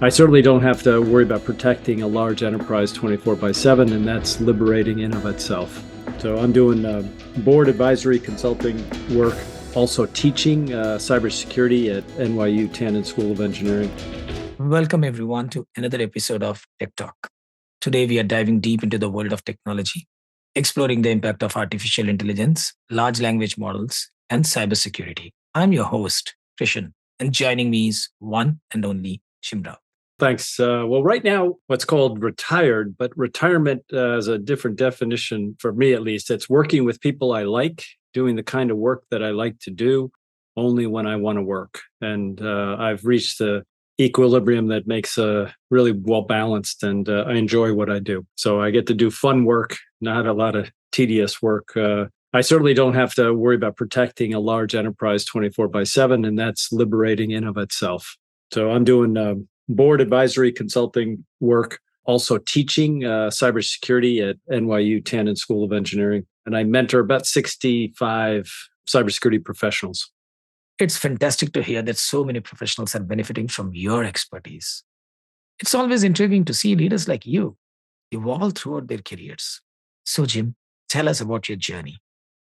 I certainly don't have to worry about protecting a large enterprise 24/7, and that's liberating in of itself. So I'm doing board advisory consulting work, also teaching cybersecurity at NYU Tannen School of Engineering. Welcome, everyone, to another episode of Tech Talk. Today, we are diving deep into the world of technology, exploring the impact of artificial intelligence, large language models, and cybersecurity. I'm your host, Krishan, and joining me is one and only Jim Routh. Thanks. Well, right now, what's called retired, but retirement is a different definition for me, at least. It's working with people I like, doing the kind of work that I like to do only when I want to work. And I've reached the equilibrium that makes really well balanced, and I enjoy what I do. So I get to do fun work, not a lot of tedious work. I certainly don't have to worry about protecting a large enterprise 24/7, and that's liberating in of itself. So I'm doing board advisory consulting work, also teaching cybersecurity at NYU Tannen School of Engineering. And I mentor about 65 cybersecurity professionals. It's fantastic to hear that so many professionals are benefiting from your expertise. It's always intriguing to see leaders like you evolve throughout their careers. So, Jim, tell us about your journey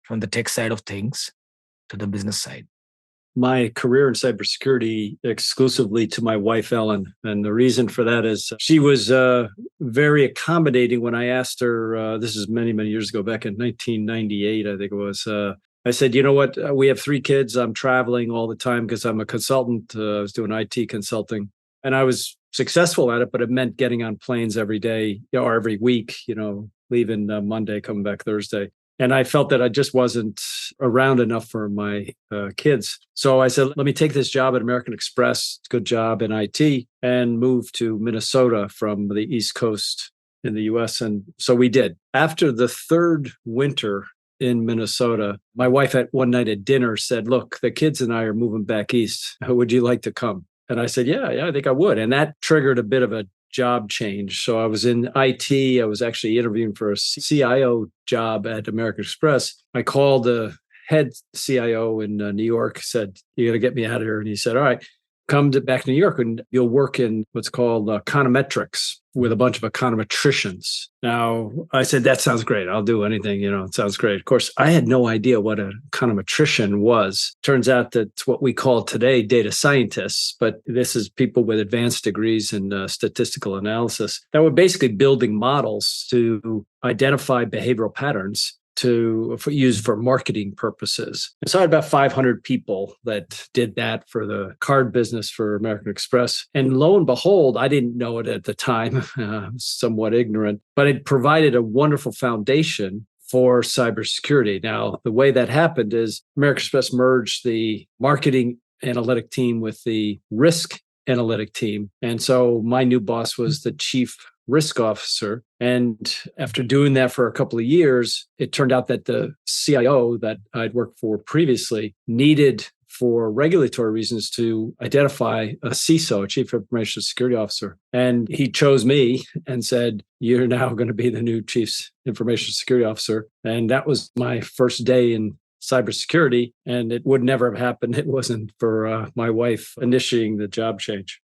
from the tech side of things to the business side. My career in cybersecurity exclusively to my wife, Ellen. And the reason for that is she was very accommodating when I asked her, this is many, many years ago, back in 1998, I think it was. I said, you know what? We have 3 kids. I'm traveling all the time because I'm a consultant. I was doing IT consulting, and I was successful at it, but it meant getting on planes every day or every week, leaving Monday, coming back Thursday. And I felt that I just wasn't around enough for my kids. So I said, let me take this job at American Express, good job in IT, and move to Minnesota from the East Coast in the US. And so we did. After the 3rd winter in Minnesota, my wife at one night at dinner said, look, the kids and I are moving back east. Would you like to come? And I said, yeah, I think I would. And that triggered a bit of a job change. So I was in IT. I was actually interviewing for a CIO job at American Express. I called the head CIO in New York, said, you got to get me out of here. And he said, all right, come back to New York and you'll work in what's called econometrics with a bunch of econometricians. Now, I said, that sounds great. I'll do anything, it sounds great. Of course, I had no idea what an econometrician was. Turns out that's what we call today data scientists, but this is people with advanced degrees in statistical analysis that were basically building models to identify behavioral patterns to use for marketing purposes. And so I had about 500 people that did that for the card business for American Express. And lo and behold, I didn't know it at the time, somewhat ignorant, but it provided a wonderful foundation for cybersecurity. Now, the way that happened is American Express merged the marketing analytic team with the risk analytic team. And so my new boss was the chief risk officer. And after doing that for a couple of years, it turned out that the CIO that I'd worked for previously needed, for regulatory reasons, to identify a CISO, a chief information security officer. And he chose me and said, you're now going to be the new chief information security officer. And that was my first day in cybersecurity. And it would never have happened. It wasn't for my wife initiating the job change.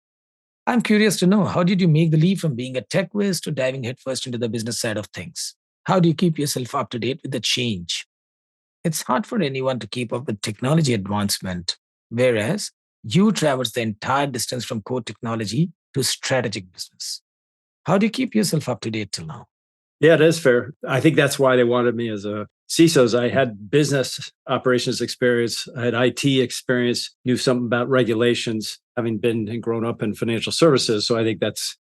I'm curious to know, how did you make the leap from being a tech whiz to diving headfirst into the business side of things? How do you keep yourself up to date with the change? It's hard for anyone to keep up with technology advancement, whereas you traverse the entire distance from core technology to strategic business. How do you keep yourself up to date till now? Yeah, it is fair. I think that's why they wanted me as a CISO. I had business operations experience, I had IT experience, knew something about regulations, having been and grown up in financial services. So I think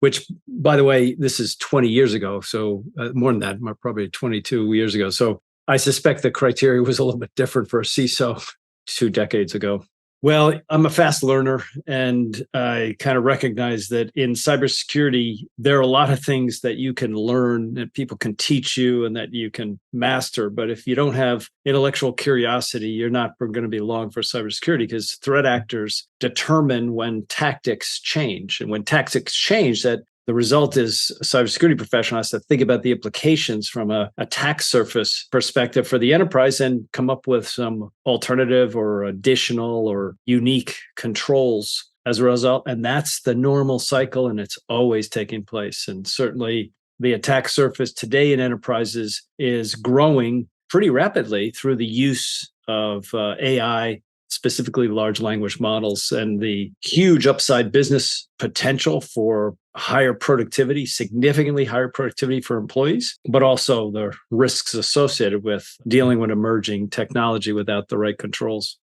which, by the way, this is 20 years ago. So more than that, probably 22 years ago. So I suspect the criteria was a little bit different for a CISO 2 decades ago. Well, I'm a fast learner, and I kind of recognize that in cybersecurity, there are a lot of things that you can learn, that people can teach you, and that you can master. But if you don't have intellectual curiosity, you're not going to be long for cybersecurity, because threat actors determine when tactics change. And when tactics change, that the result is a cybersecurity professional has to think about the implications from a attack surface perspective for the enterprise and come up with some alternative or additional or unique controls as a result. And that's the normal cycle, and it's always taking place. And certainly the attack surface today in enterprises is growing pretty rapidly through the use of AI, specifically large language models, and the huge upside business potential for higher productivity, significantly higher productivity for employees, but also the risks associated with dealing with emerging technology without the right controls.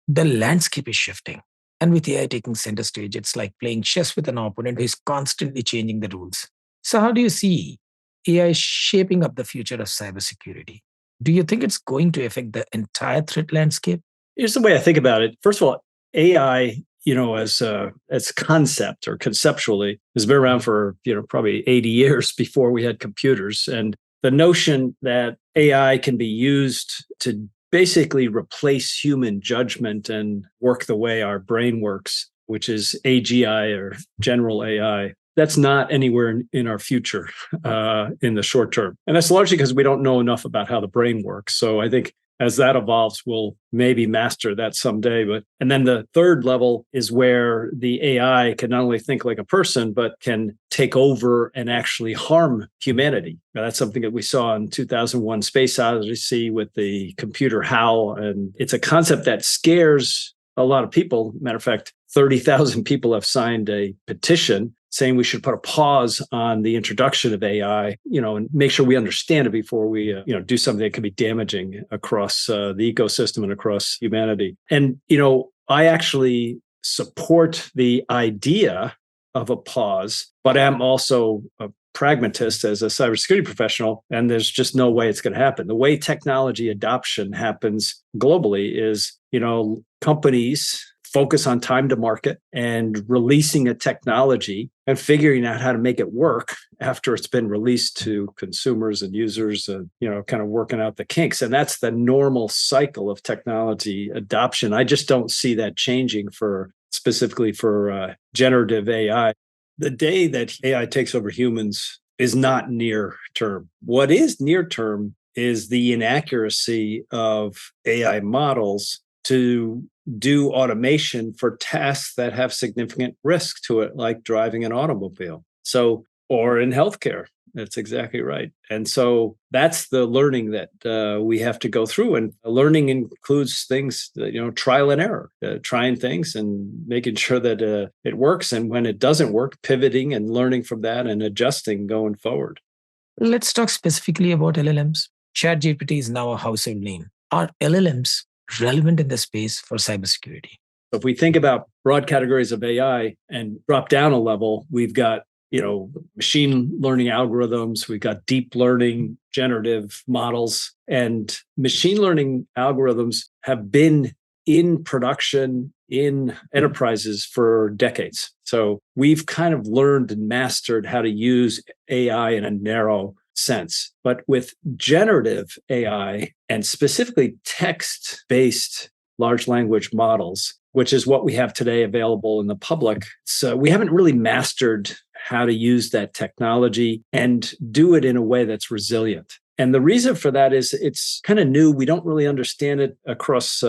The landscape is shifting. And with AI taking center stage, it's like playing chess with an opponent who is constantly changing the rules. So, how do you see AI shaping up the future of cybersecurity? Do you think it's going to affect the entire threat landscape? Here's the way I think about it. First of all, AI, as concept or conceptually, has been around for probably 80 years before we had computers, and the notion that AI can be used to basically replace human judgment and work the way our brain works, which is AGI or general AI. That's not anywhere in our future in the short term. And that's largely because we don't know enough about how the brain works. So I think as that evolves, we'll maybe master that someday. And then the third level is where the AI can not only think like a person, but can take over and actually harm humanity. Now, that's something that we saw in 2001 Space Odyssey with the computer HAL. And it's a concept that scares a lot of people. Matter of fact, 30,000 people have signed a petition saying we should put a pause on the introduction of AI, and make sure we understand it before we, do something that could be damaging across the ecosystem and across humanity. And, I actually support the idea of a pause, but I'm also a pragmatist as a cybersecurity professional, and there's just no way it's going to happen. The way technology adoption happens globally is, companies focus on time to market and releasing a technology and figuring out how to make it work after it's been released to consumers and users, and kind of working out the kinks. And that's the normal cycle of technology adoption. I just don't see that changing specifically for generative AI. The day that AI takes over humans is not near term. What is near term is the inaccuracy of AI models to do automation for tasks that have significant risk to it, like driving an automobile. Or in healthcare. That's exactly right. And so that's the learning that we have to go through. And learning includes things, trial and error, trying things and making sure that it works. And when it doesn't work, pivoting and learning from that and adjusting going forward. Let's talk specifically about LLMs. ChatGPT is now a household name. Are LLMs relevant in the space for cybersecurity? If we think about broad categories of AI and drop down a level, we've got, machine learning algorithms, we've got deep learning, generative models, and machine learning algorithms have been in production in enterprises for decades. So we've kind of learned and mastered how to use AI in a narrow sense. But with generative AI and specifically text-based large language models, which is what we have today available in the public, so we haven't really mastered how to use that technology and do it in a way that's resilient. And the reason for that is it's kind of new. We don't really understand it across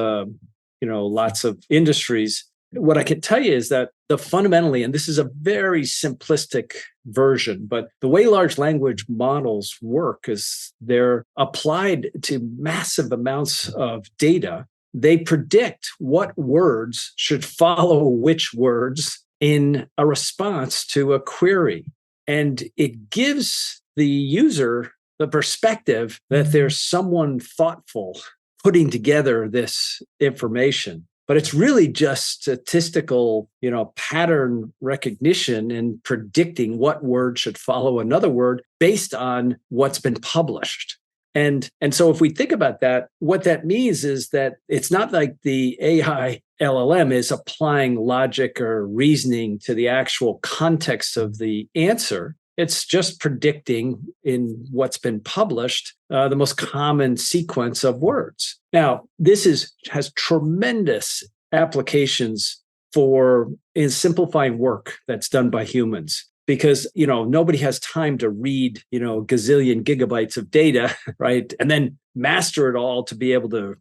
lots of industries. What I can tell you is that fundamentally, and this is a very simplistic version, but the way large language models work is they're applied to massive amounts of data. They predict what words should follow which words in a response to a query. And it gives the user the perspective that there's someone thoughtful putting together this information. But it's really just statistical, pattern recognition and predicting what word should follow another word based on what's been published. And so if we think about that, what that means is that it's not like the AI LLM is applying logic or reasoning to the actual context of the answer. It's just predicting in what's been published the most common sequence of words. Now, this has tremendous applications in simplifying work that's done by humans. Because nobody has time to read gazillion gigabytes of data, right? And then master it all to be able to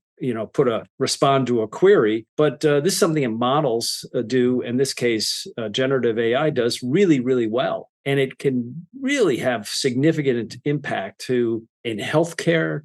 put a respond to a query. But this is something that models do. In this case, generative AI does really, really well. And it can really have significant impact in healthcare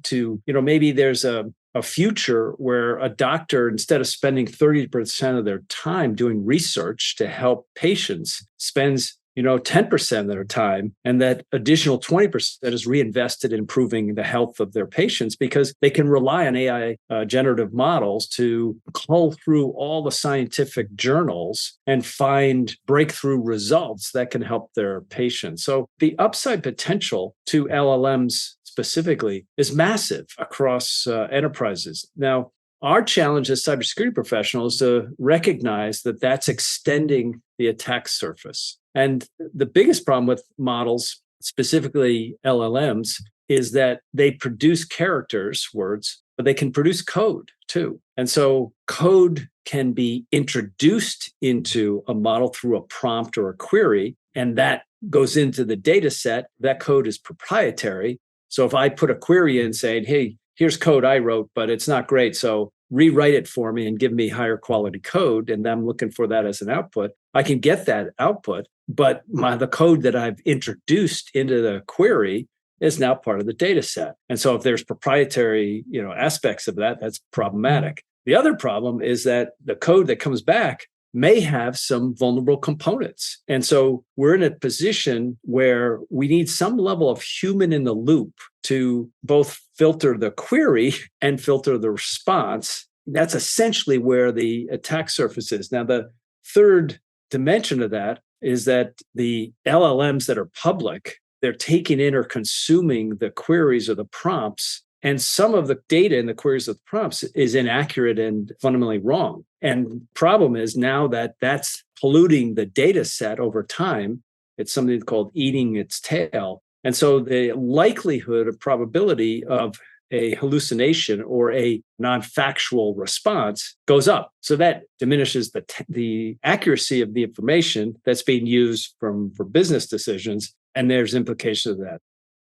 maybe there's a future where a doctor, instead of spending 30% of their time doing research to help patients, spends 10% of their time, and that additional 20% is reinvested in improving the health of their patients because they can rely on AI generative models to cull through all the scientific journals and find breakthrough results that can help their patients. So the upside potential to LLMs specifically is massive across enterprises. Now, our challenge as cybersecurity professionals is to recognize that that's extending the attack surface. And the biggest problem with models, specifically LLMs, is that they produce characters, words, but they can produce code too. And so code can be introduced into a model through a prompt or a query, and that goes into the data set. That code is proprietary. So if I put a query in saying, hey, here's code I wrote, but it's not great, so rewrite it for me and give me higher quality code, and I'm looking for that as an output, I can get that output, but the code that I've introduced into the query is now part of the data set. And so if there's proprietary aspects of that, that's problematic. The other problem is that the code that comes back may have some vulnerable components. And so we're in a position where we need some level of human in the loop to both filter the query and filter the response. That's essentially where the attack surface is. Now, the third dimension of that is that the LLMs that are public, they're taking in or consuming the queries or the prompts, and some of the data in the queries of the prompts is inaccurate and fundamentally wrong. And problem is now that that's polluting the data set over time. It's something called eating its tail. And so the likelihood of probability of a hallucination or a non-factual response goes up. So that diminishes the accuracy of the information that's being used for business decisions. And there's implications of that.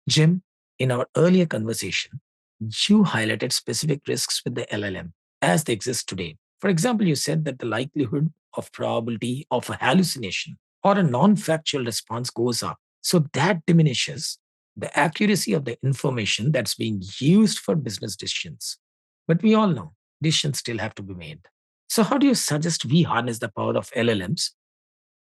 Jim, in our earlier conversation, you highlighted specific risks with the LLM as they exist today. For example, you said that the likelihood of probability of a hallucination or a non-factual response goes up. So that diminishes the accuracy of the information that's being used for business decisions. But we all know decisions still have to be made. So how do you suggest we harness the power of LLMs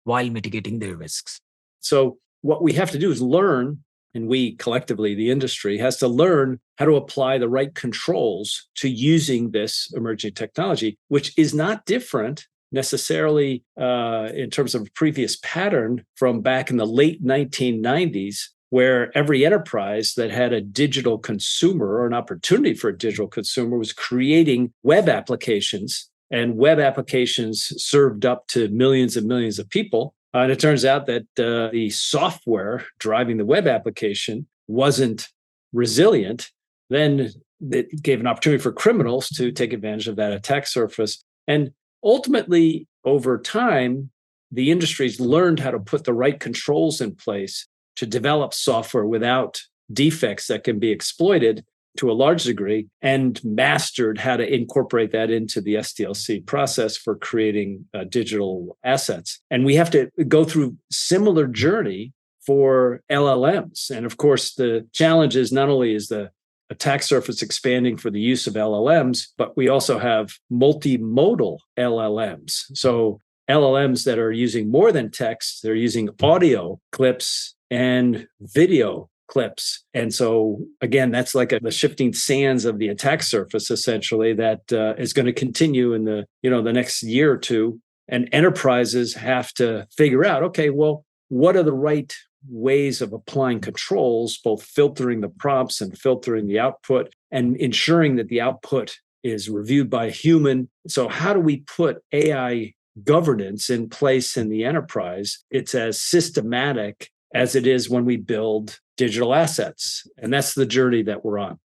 while mitigating their risks? So what we have to do is learn, and we collectively, the industry, has to learn how to apply the right controls to using this emerging technology, which is not different necessarily in terms of a previous pattern from back in the late 1990s, where every enterprise that had a digital consumer or an opportunity for a digital consumer was creating web applications, and web applications served up to millions and millions of people. And it turns out that the software driving the web application wasn't resilient. Then it gave an opportunity for criminals to take advantage of that attack surface. And ultimately, over time, the industry's learned how to put the right controls in place to develop software without defects that can be exploited to a large degree, and mastered how to incorporate that into the SDLC process for creating digital assets. And we have to go through similar journey for LLMs. And of course, the challenge is not only is the attack surface expanding for the use of LLMs, but we also have multimodal LLMs. So LLMs that are using more than text, they're using audio clips and video clips. And so again, that's like the shifting sands of the attack surface, essentially, that is going to continue in the next year or two. And enterprises have to figure out, okay, well, what are the right ways of applying controls, both filtering the prompts and filtering the output and ensuring that the output is reviewed by a human. So how do we put AI governance in place in the enterprise? It's as systematic as it is when we build digital assets. And that's the journey that we're on.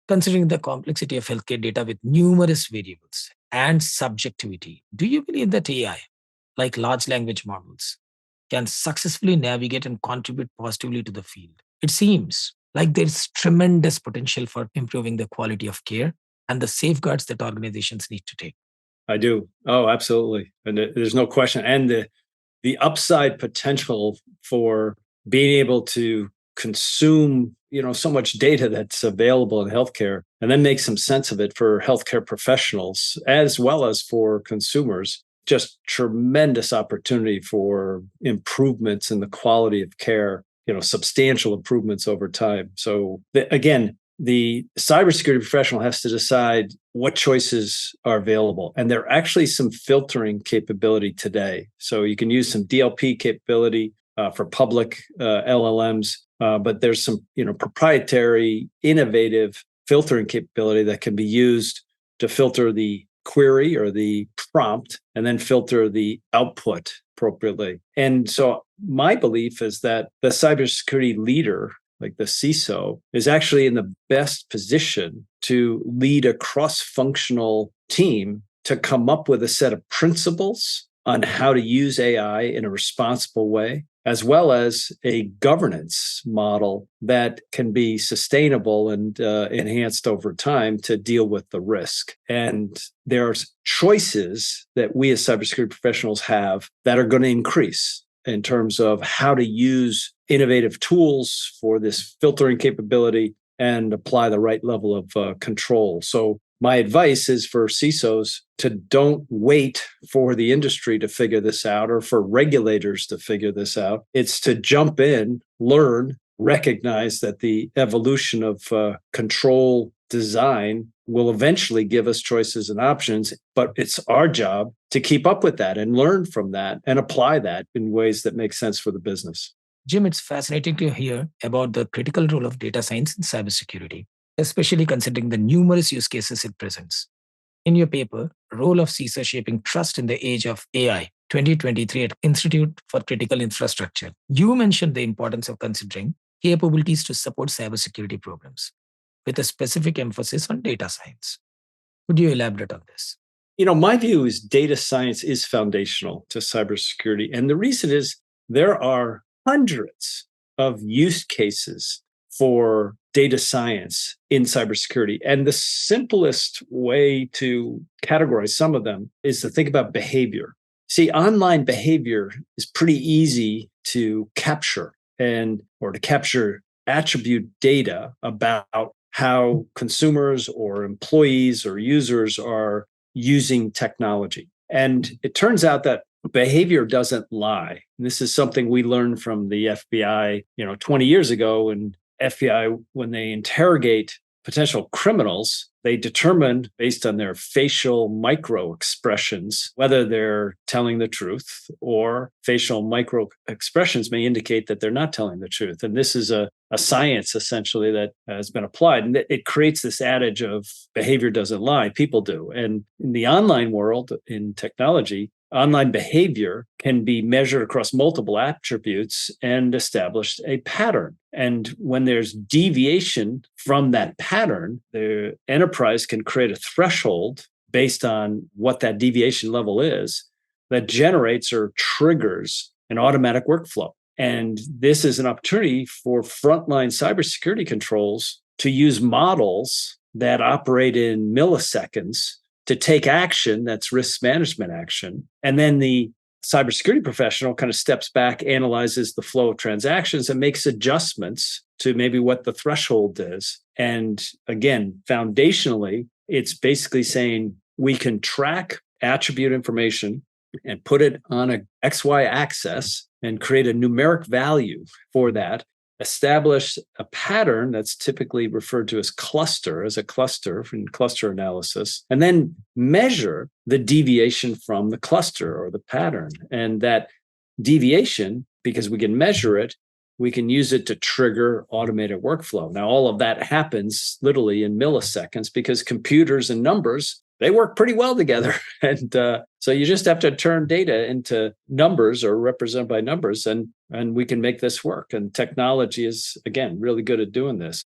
Considering the complexity of healthcare data with numerous variables and subjectivity, do you believe that AI, like large language models, can successfully navigate and contribute positively to the field? It seems like there's tremendous potential for improving the quality of care and the safeguards that organizations need to take? I do. Oh, absolutely. And there's no question. And the upside potential for being able to consume, so much data that's available in healthcare and then make some sense of it for healthcare professionals as well as for consumers. Just tremendous opportunity for improvements in the quality of care, substantial improvements over time. So again, the cybersecurity professional has to decide what choices are available. And there are actually some filtering capability today. So you can use some DLP capability for public LLMs, but there's some proprietary, innovative filtering capability that can be used to filter the query or the prompt and then filter the output appropriately. And so my belief is that the cybersecurity leader, like the CISO, is actually in the best position to lead a cross-functional team to come up with a set of principles on how to use AI in a responsible way, as well as a governance model that can be sustainable and enhanced over time to deal with the risk. And there's choices that we as cybersecurity professionals have that are going to increase in terms of how to use innovative tools for this filtering capability and apply the right level of control. So my advice is for CISOs to don't wait for the industry to figure this out or for regulators to figure this out. It's to jump in, learn, recognize that the evolution of control design will eventually give us choices and options, but it's our job to keep up with that and learn from that and apply that in ways that make sense for the business. Jim, it's fascinating to hear about the critical role of data science in cybersecurity, especially considering the numerous use cases it presents. In your paper, Role of CISA Shaping Trust in the Age of AI, 2023 at Institute for Critical Infrastructure, you mentioned the importance of considering capabilities to support cybersecurity programs, with a specific emphasis on data science. Could you elaborate on this? My view is data science is foundational to cybersecurity. And the reason is there are hundreds of use cases for data science in cybersecurity. And the simplest way to categorize some of them is to think about behavior. See, online behavior is pretty easy to capture or to capture attribute data about how consumers or employees or users are using technology. And it turns out that behavior doesn't lie. And this is something we learned from the FBI, 20 years ago. And FBI, when they interrogate potential criminals, they determine based on their facial micro expressions whether they're telling the truth, or facial micro expressions may indicate that they're not telling the truth. And this is a science essentially that has been applied. And it creates this adage of behavior doesn't lie, people do. And in the online world, in technology, online behavior can be measured across multiple attributes and establish a pattern. And when there's deviation from that pattern, the enterprise can create a threshold based on what that deviation level is that generates or triggers an automatic workflow. And this is an opportunity for frontline cybersecurity controls to use models that operate in milliseconds to take action that's risk management action. And then the cybersecurity professional kind of steps back, analyzes the flow of transactions, and makes adjustments to maybe what the threshold is. And again, foundationally, it's basically saying we can track attribute information and put it on a XY axis and create a numeric value for that, establish a pattern that's typically referred to as a cluster in cluster analysis, and then measure the deviation from the cluster or the pattern. And that deviation, because we can measure it, we can use it to trigger automated workflow. Now, all of that happens literally in milliseconds because computers and numbers, they work pretty well together. And so you just have to turn data into numbers or represent by numbers, and we can make this work. And technology is, again, really good at doing this.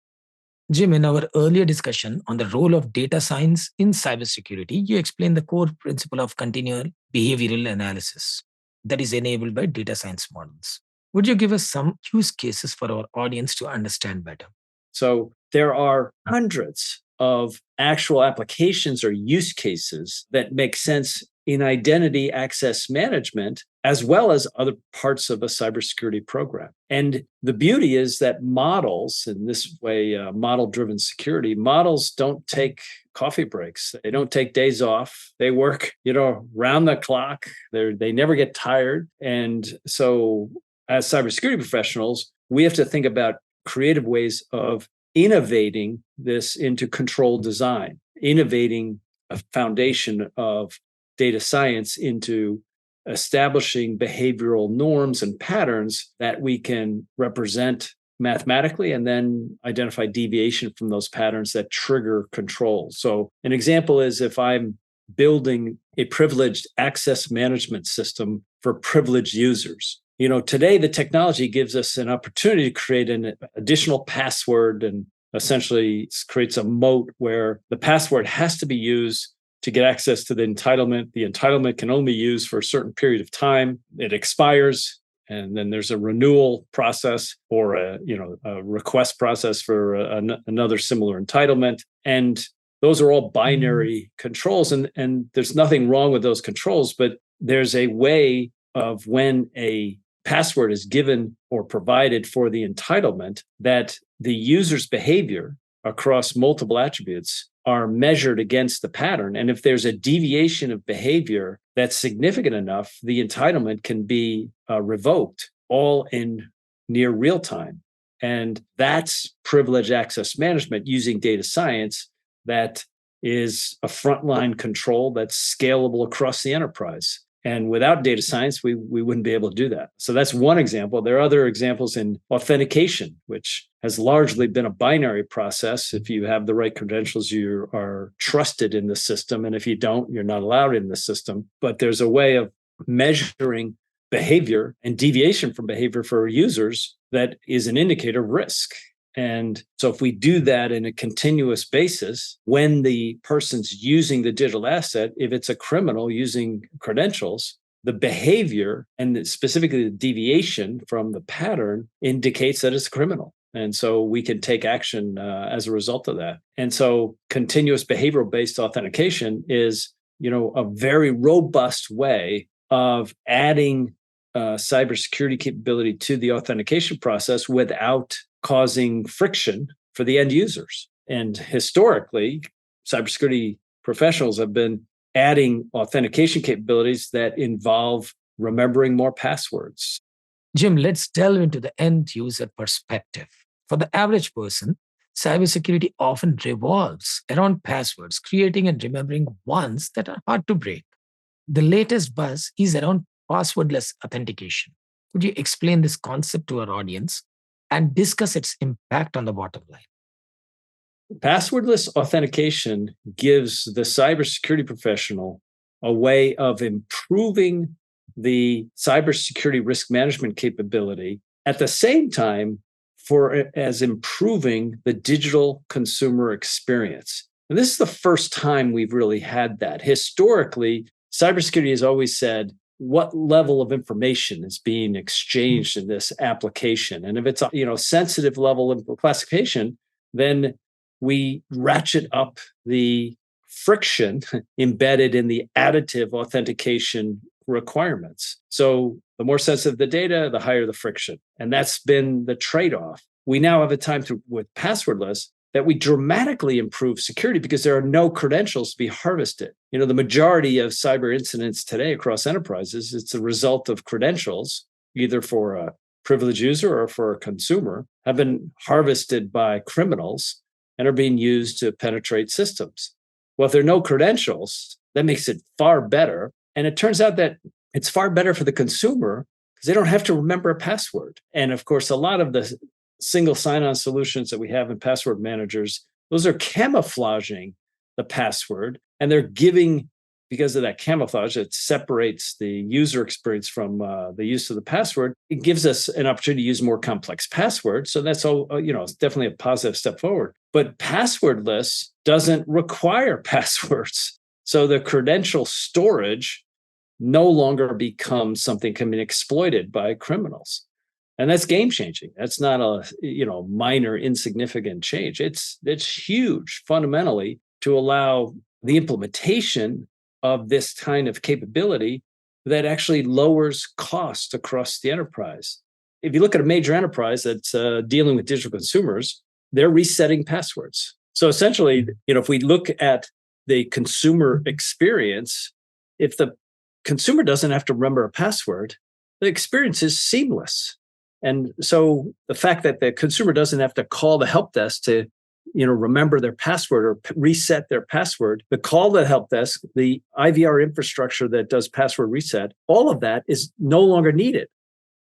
Jim, in our earlier discussion on the role of data science in cybersecurity, you explained the core principle of continual behavioral analysis that is enabled by data science models. Would you give us some use cases for our audience to understand better? So there are hundreds of actual applications or use cases that make sense in identity access management, as well as other parts of a cybersecurity program. And the beauty is that models, in this way, model-driven security, models don't take coffee breaks. They don't take days off. They work, round the clock. They never get tired. And so as cybersecurity professionals, we have to think about creative ways of innovating this into controlled design, innovating a foundation of data science into establishing behavioral norms and patterns that we can represent mathematically and then identify deviation from those patterns that trigger control. So an example is if I'm building a privileged access management system for privileged users. Today the technology gives us an opportunity to create an additional password and essentially creates a moat where the password has to be used to get access to the entitlement. The entitlement can only be used for a certain period of time. It expires, and then there's a renewal process or a request process for another similar entitlement. And those are all binary controls, and there's nothing wrong with those controls, but there's a way of when a password is given or provided for the entitlement that the user's behavior across multiple attributes are measured against the pattern. And if there's a deviation of behavior that's significant enough, the entitlement can be revoked all in near real time. And that's privileged access management using data science that is a frontline control that's scalable across the enterprise. And without data science, we wouldn't be able to do that. So that's one example. There are other examples in authentication, which has largely been a binary process. If you have the right credentials, you are trusted in the system. And if you don't, you're not allowed in the system. But there's a way of measuring behavior and deviation from behavior for users that is an indicator of risk. And so if we do that in a continuous basis, when the person's using the digital asset, if it's a criminal using credentials, the behavior and specifically the deviation from the pattern indicates that it's a criminal. And so we can take action as a result of that. And so continuous behavioral-based authentication is, a very robust way of adding cybersecurity capability to the authentication process without causing friction for the end users. And historically, cybersecurity professionals have been adding authentication capabilities that involve remembering more passwords. Jim, let's delve into the end user perspective. For the average person, cybersecurity often revolves around passwords, creating and remembering ones that are hard to break. The latest buzz is around passwordless authentication. Could you explain this concept to our audience and discuss its impact on the bottom line? Passwordless authentication gives the cybersecurity professional a way of improving the cybersecurity risk management capability at the same time as improving the digital consumer experience. And this is the first time we've really had that. Historically, cybersecurity has always said, what level of information is being exchanged in this application? And if it's a sensitive level of classification, then we ratchet up the friction embedded in the additive authentication requirements. So the more sensitive the data, the higher the friction. And that's been the trade-off. We now have a time with passwordless that we dramatically improve security because there are no credentials to be harvested. The majority of cyber incidents today across enterprises, it's a result of credentials, either for a privileged user or for a consumer, have been harvested by criminals and are being used to penetrate systems. Well, if there are no credentials, that makes it far better. And it turns out that it's far better for the consumer because they don't have to remember a password. And of course, a lot of the single sign-on solutions that we have in password managers, those are camouflaging the password, and they're giving, because of that camouflage, it separates the user experience from the use of the password. It gives us an opportunity to use more complex passwords. So that's all, it's definitely a positive step forward. But passwordless doesn't require passwords. So the credential storage no longer becomes something can be exploited by criminals. And that's game changing. That's not a minor insignificant change. It's huge fundamentally to allow the implementation of this kind of capability that actually lowers cost across the enterprise. If you look at a major enterprise that's dealing with digital consumers, they're resetting passwords. So essentially, if we look at the consumer experience, if the consumer doesn't have to remember a password, the experience is seamless. And so the fact that the consumer doesn't have to call the help desk to remember their password or reset their password, the call to the help desk, the IVR infrastructure that does password reset, all of that is no longer needed.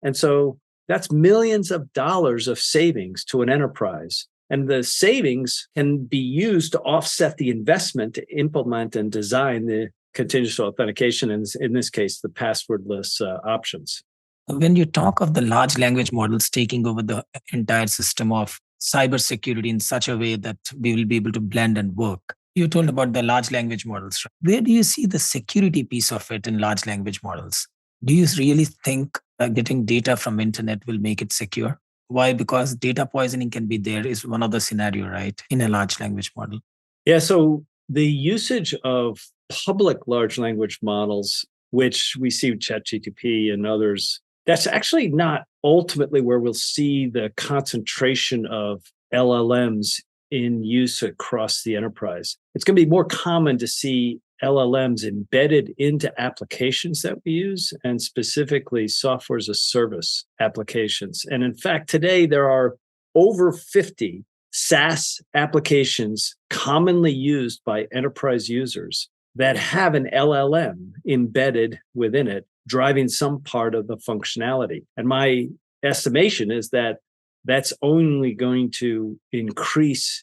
And so that's millions of dollars of savings to an enterprise. And the savings can be used to offset the investment to implement and design the continuous authentication, and in this case, the passwordless options. When you talk of the large language models taking over the entire system of cybersecurity in such a way that we will be able to blend and work, you told about the large language models. Right? Where do you see the security piece of it in large language models? Do you really think getting data from internet will make it secure? Why? Because data poisoning can be there is one of the scenario, right, in a large language model. Yeah, so the usage of public large language models, which we see with ChatGPT and others, that's actually not ultimately where we'll see the concentration of LLMs in use across the enterprise. It's going to be more common to see LLMs embedded into applications that we use, and specifically software as a service applications. And in fact, today there are over 50 SaaS applications commonly used by enterprise users that have an LLM embedded within it, driving some part of the functionality. And my estimation is that that's only going to increase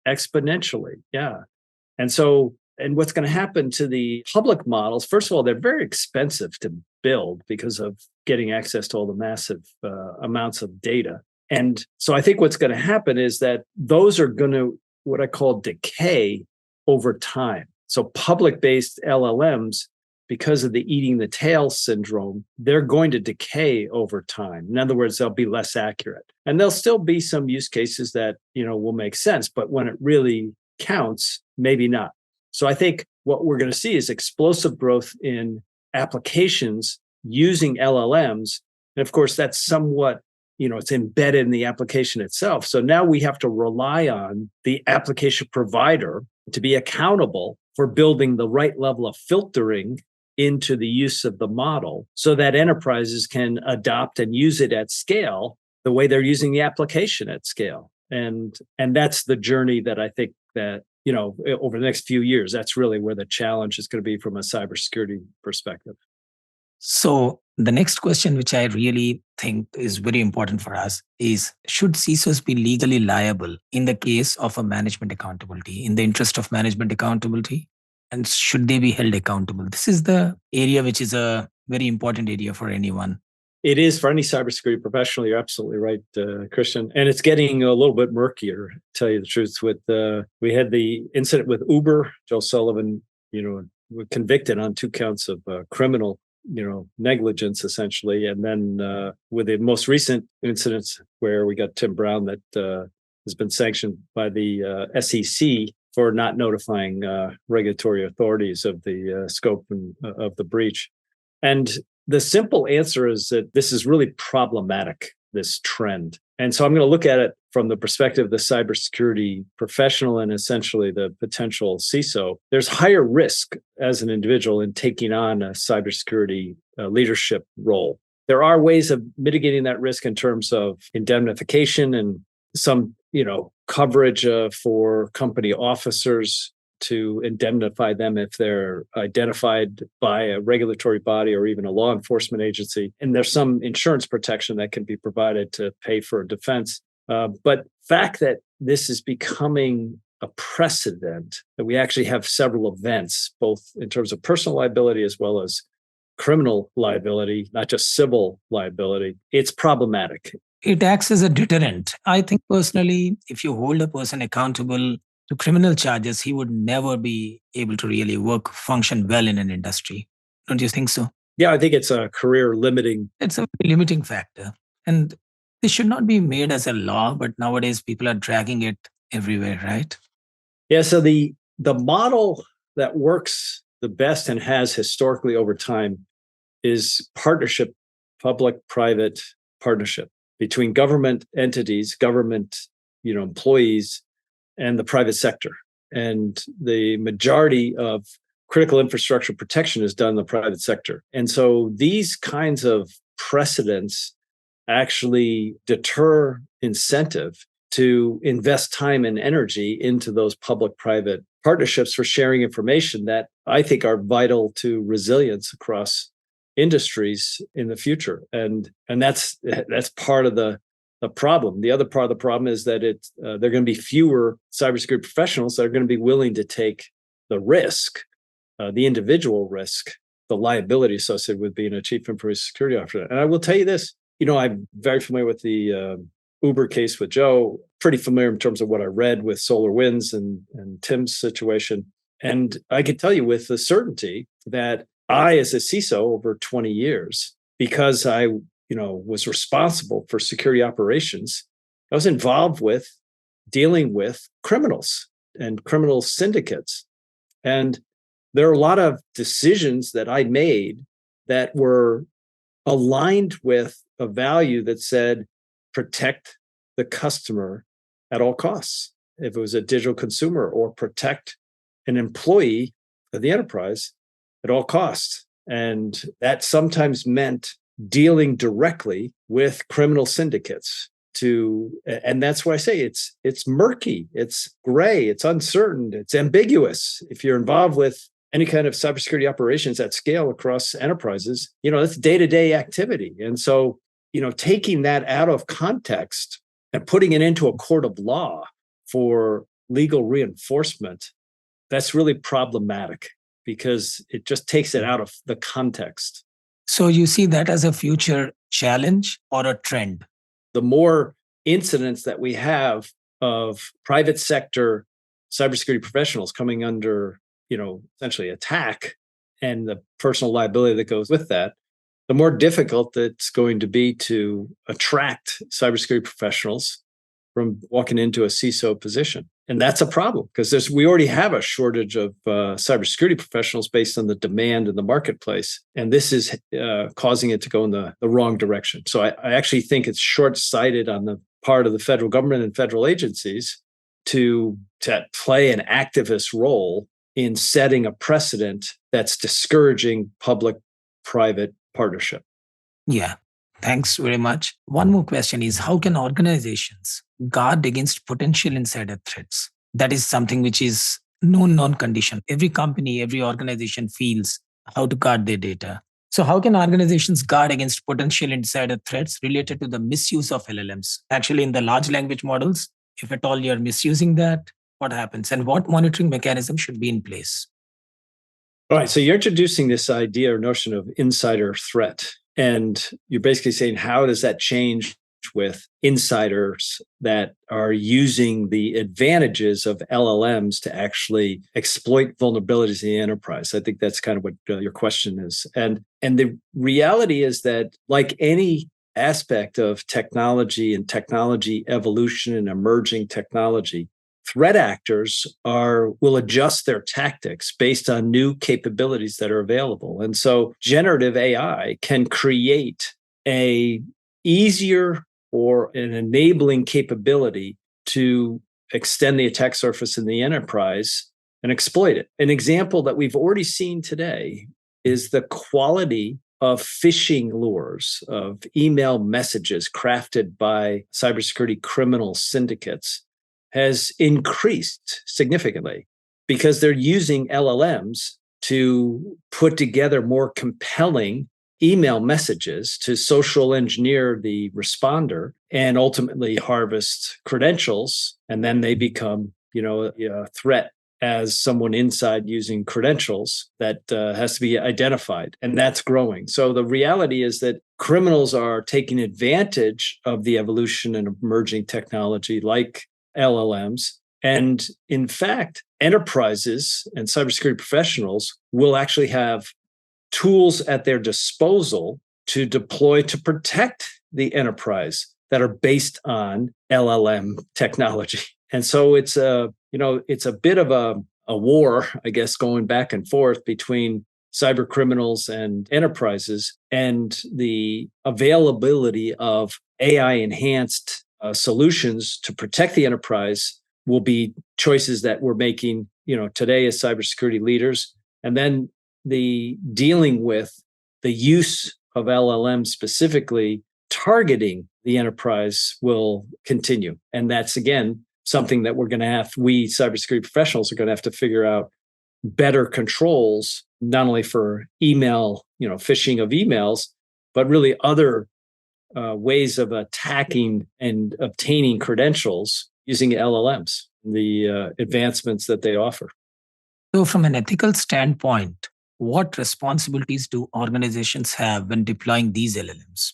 exponentially. Yeah. And what's going to happen to the public models, first of all, they're very expensive to build because of getting access to all the massive amounts of data. And so I think what's going to happen is that those are going to, what I call, decay over time. So public-based LLMs, because of the eating the tail syndrome, they're going to decay over time. In other words, they'll be less accurate. And there'll still be some use cases that, will make sense, but when it really counts, maybe not. So I think what we're going to see is explosive growth in applications using LLMs. And of course, that's somewhat, it's embedded in the application itself. So now we have to rely on the application provider to be accountable for building the right level of filtering into the use of the model so that enterprises can adopt and use it at scale the way they're using the application at scale. And that's the journey that I think that, over the next few years, that's really where the challenge is going to be from a cybersecurity perspective. So the next question, which I really think is very important for us, is should CISOs be legally liable in the case of a management accountability, in the interest of management accountability? And should they be held accountable? This is the area which is a very important area for anyone. It is for any cybersecurity professional. You're absolutely right, Christian. And it's getting a little bit murkier, to tell you the truth. We had the incident with Uber. Joe Sullivan, was convicted on 2 counts of criminal, negligence, essentially. And then with the most recent incidents where we got Tim Brown that has been sanctioned by the SEC for not notifying regulatory authorities of the scope of the breach. And the simple answer is that this is really problematic, this trend. And so I'm going to look at it from the perspective of the cybersecurity professional and essentially the potential CISO. There's higher risk as an individual in taking on a cybersecurity leadership role. There are ways of mitigating that risk in terms of indemnification and some, coverage for company officers to indemnify them if they're identified by a regulatory body or even a law enforcement agency. And there's some insurance protection that can be provided to pay for a defense. But fact that this is becoming a precedent, that we actually have several events, both in terms of personal liability as well as criminal liability, not just civil liability, it's problematic. It acts as a deterrent. I think personally, if you hold a person accountable to criminal charges, he would never be able to really function well in an industry. Don't you think so? Yeah, I think it's a career limiting. It's a limiting factor. And This should not be made as a law, but nowadays people are dragging it everywhere, right? Yeah, so the model that works the best and has historically over time is partnership, public-private partnership between government entities, government, employees, and the private sector. And the majority of critical infrastructure protection is done in the private sector. And so these kinds of precedents actually deter incentive to invest time and energy into those public private partnerships for sharing information that I think are vital to resilience across industries in the future. And that's part of the problem. The other part of the problem is that there are going to be fewer cybersecurity professionals that are going to be willing to take the risk, the individual risk, the liability associated with being a chief information security officer. And I will tell you this, I'm very familiar with the Uber case with Joe, pretty familiar in terms of what I read with SolarWinds and Tim's situation. And I can tell you with the certainty that I, as a CISO over 20 years, because I was responsible for security operations, I was involved with dealing with criminals and criminal syndicates. And there are a lot of decisions that I made that were aligned with a value that said protect the customer at all costs. If it was a digital consumer, or protect an employee of the enterprise at all costs. And that sometimes meant dealing directly with criminal syndicates and that's why I say it's murky, it's gray, it's uncertain, it's ambiguous. If you're involved with any kind of cybersecurity operations at scale across enterprises, that's day-to-day activity. And so, taking that out of context and putting it into a court of law for legal reinforcement, that's really problematic because it just takes it out of the context. So you see that as a future challenge or a trend? The more incidents that we have of private sector cybersecurity professionals coming under, essentially attack and the personal liability that goes with that, the more difficult it's going to be to attract cybersecurity professionals from walking into a CISO position. And that's a problem because we already have a shortage of cybersecurity professionals based on the demand in the marketplace. And this is causing it to go in the wrong direction. So I actually think it's short-sighted on the part of the federal government and federal agencies to play an activist role in setting a precedent that's discouraging public-private partnership. Yeah. Thanks very much. One more question is, how can organizations guard against potential insider threats? That is something which is known condition. Every company, every organization feels how to guard their data. So how can organizations guard against potential insider threats related to the misuse of LLMs? Actually, in the large language models, if at all you're misusing that, what happens and what monitoring mechanism should be in place? All right. So you're introducing this idea or notion of insider threat. And you're basically saying, how does that change with insiders that are using the advantages of LLMs to actually exploit vulnerabilities in the enterprise? I think that's kind of what your question is. And the reality is that, like any aspect of technology and technology evolution and emerging technology, threat actors will adjust their tactics based on new capabilities that are available. And so generative AI can create a easier or an enabling capability to extend the attack surface in the enterprise and exploit it. An example that we've already seen today is the quality of phishing lures, of email messages crafted by cybersecurity criminal syndicates has increased significantly because they're using LLMs to put together more compelling email messages to social engineer the responder and ultimately harvest credentials. And then they become, a threat as someone inside using credentials that has to be identified. And that's growing. So the reality is that criminals are taking advantage of the evolution and emerging technology like LLMs. And in fact, enterprises and cybersecurity professionals will actually have tools at their disposal to deploy to protect the enterprise that are based on LLM technology. And so it's a bit of a war, I guess, going back and forth between cyber criminals and enterprises, and the availability of AI enhanced solutions to protect the enterprise will be choices that we're making, today as cybersecurity leaders. And then the dealing with the use of LLM specifically targeting the enterprise will continue. And that's, again, something that we cybersecurity professionals are going to have to figure out better controls, not only for email, phishing of emails, but really other ways of attacking and obtaining credentials using LLMs, the advancements that they offer. So, from an ethical standpoint, what responsibilities do organizations have when deploying these LLMs?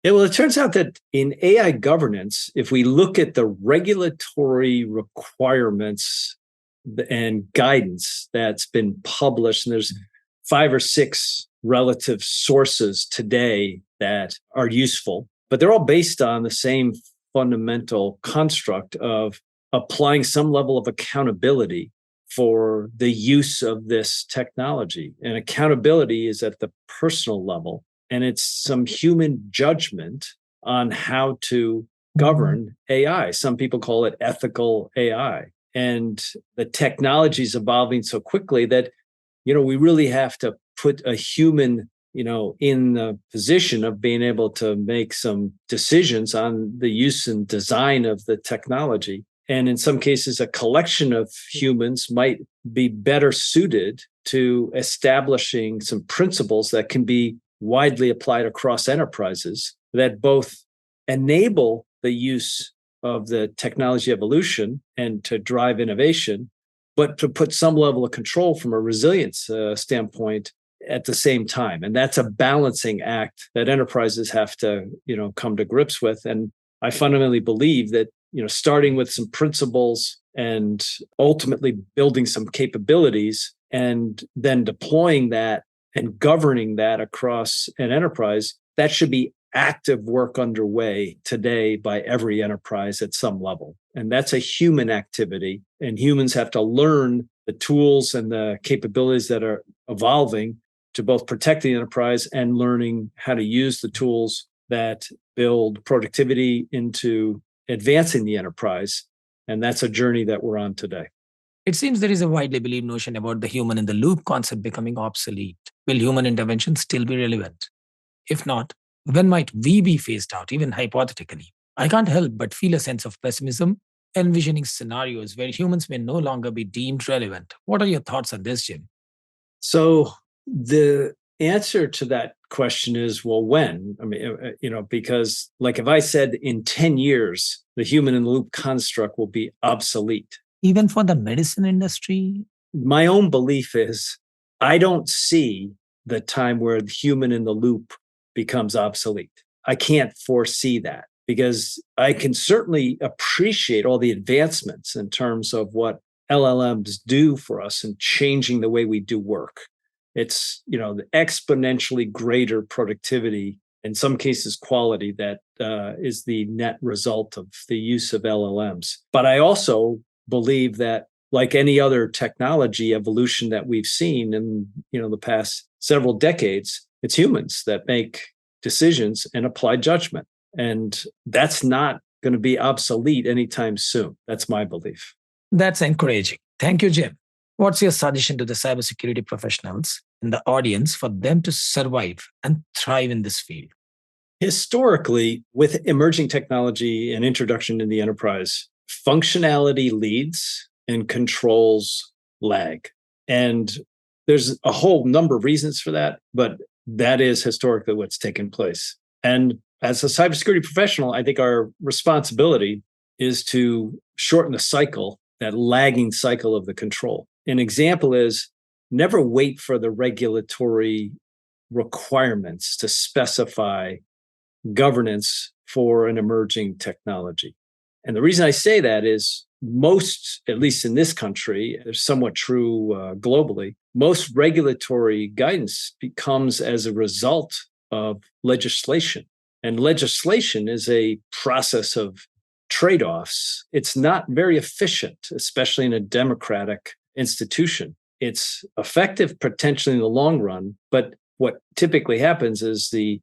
Yeah, well, it turns out that in AI governance, if we look at the regulatory requirements and guidance that's been published, and there's 5 or 6 relative sources today that are useful, but they're all based on the same fundamental construct of applying some level of accountability for the use of this technology. And accountability is at the personal level, and it's some human judgment on how to govern AI. Some people call it ethical AI. And the technology is evolving so quickly that, we really have to put a human, in the position of being able to make some decisions on the use and design of the technology. And in some cases, a collection of humans might be better suited to establishing some principles that can be widely applied across enterprises that both enable the use of the technology evolution and to drive innovation, but to put some level of control from a resilience standpoint at the same time. And that's a balancing act that enterprises have to, come to grips with. And I fundamentally believe that, starting with some principles and ultimately building some capabilities and then deploying that and governing that across an enterprise, that should be active work underway today by every enterprise at some level. And that's a human activity. And humans have to learn the tools and the capabilities that are evolving to both protect the enterprise and learning how to use the tools that build productivity into advancing the enterprise. And that's a journey that we're on today. It seems there is a widely believed notion about the human in the loop concept becoming obsolete. Will human intervention still be relevant? If not, when might we be phased out, even hypothetically? I can't help but feel a sense of pessimism, envisioning scenarios where humans may no longer be deemed relevant. What are your thoughts on this, Jim? So the answer to that question is, well, when? I mean, because like if I said in 10 years, the human in the loop construct will be obsolete. Even for the medicine industry? My own belief is I don't see the time where the human in the loop becomes obsolete. I can't foresee that because I can certainly appreciate all the advancements in terms of what LLMs do for us in changing the way we do work. It's, the exponentially greater productivity, in some cases quality, that is the net result of the use of LLMs. But I also believe that, like any other technology evolution that we've seen in, the past several decades, it's humans that make decisions and apply judgment. And that's not going to be obsolete anytime soon. That's my belief. That's encouraging. Thank you, Jim. What's your suggestion to the cybersecurity professionals in the audience for them to survive and thrive in this field? Historically, with emerging technology and introduction in the enterprise, functionality leads and controls lag. And there's a whole number of reasons for that, but that is historically what's taken place. And as a cybersecurity professional, I think our responsibility is to shorten the cycle, that lagging cycle of the control. An example is never wait for the regulatory requirements to specify governance for an emerging technology. And the reason I say that is most, at least in this country, it's somewhat true globally, most regulatory guidance comes as a result of legislation. And legislation is a process of trade offs. It's not very efficient, especially in a democratic institution. It's effective potentially in the long run, but what typically happens is the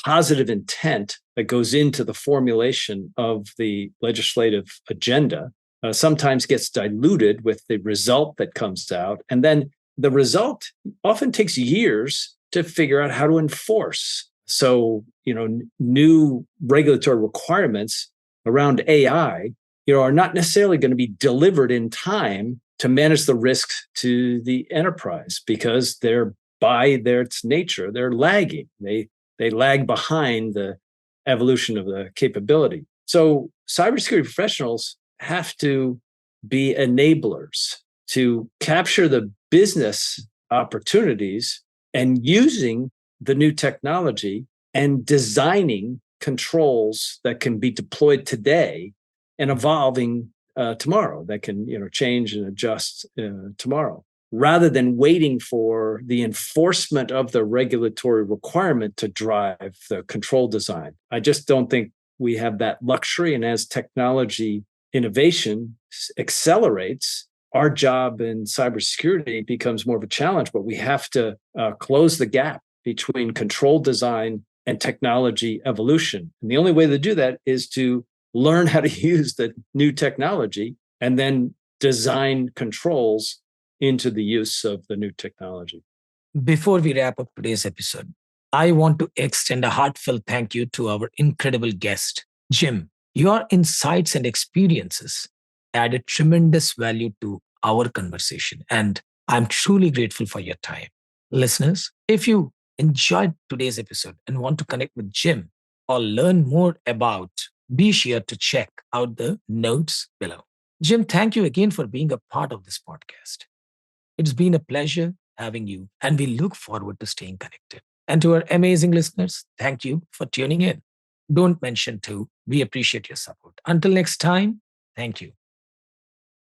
positive intent that goes into the formulation of the legislative agenda sometimes gets diluted with the result that comes out. And then the result often takes years to figure out how to enforce. So, new regulatory requirements around AI, are not necessarily going to be delivered in time to manage the risks to the enterprise because they're by their nature, they're lagging. They lag behind the evolution of the capability. So cybersecurity professionals have to be enablers to capture the business opportunities and using the new technology and designing controls that can be deployed today and evolving tomorrow that can change and adjust tomorrow, rather than waiting for the enforcement of the regulatory requirement to drive the control design. I just don't think we have that luxury. And as technology innovation accelerates, our job in cybersecurity becomes more of a challenge, but we have to close the gap between control design and technology evolution. And the only way to do that is to learn how to use the new technology and then design controls into the use of the new technology. Before we wrap up today's episode, I want to extend a heartfelt thank you to our incredible guest, Jim. Your insights and experiences added tremendous value to our conversation, and I'm truly grateful for your time. Listeners, if you enjoyed today's episode and want to connect with Jim or learn more about, be sure to check out the notes below. Jim, thank you again for being a part of this podcast. It's been a pleasure having you, and we look forward to staying connected. And to our amazing listeners, thank you for tuning in. Don't mention too, we appreciate your support. Until next time, thank you.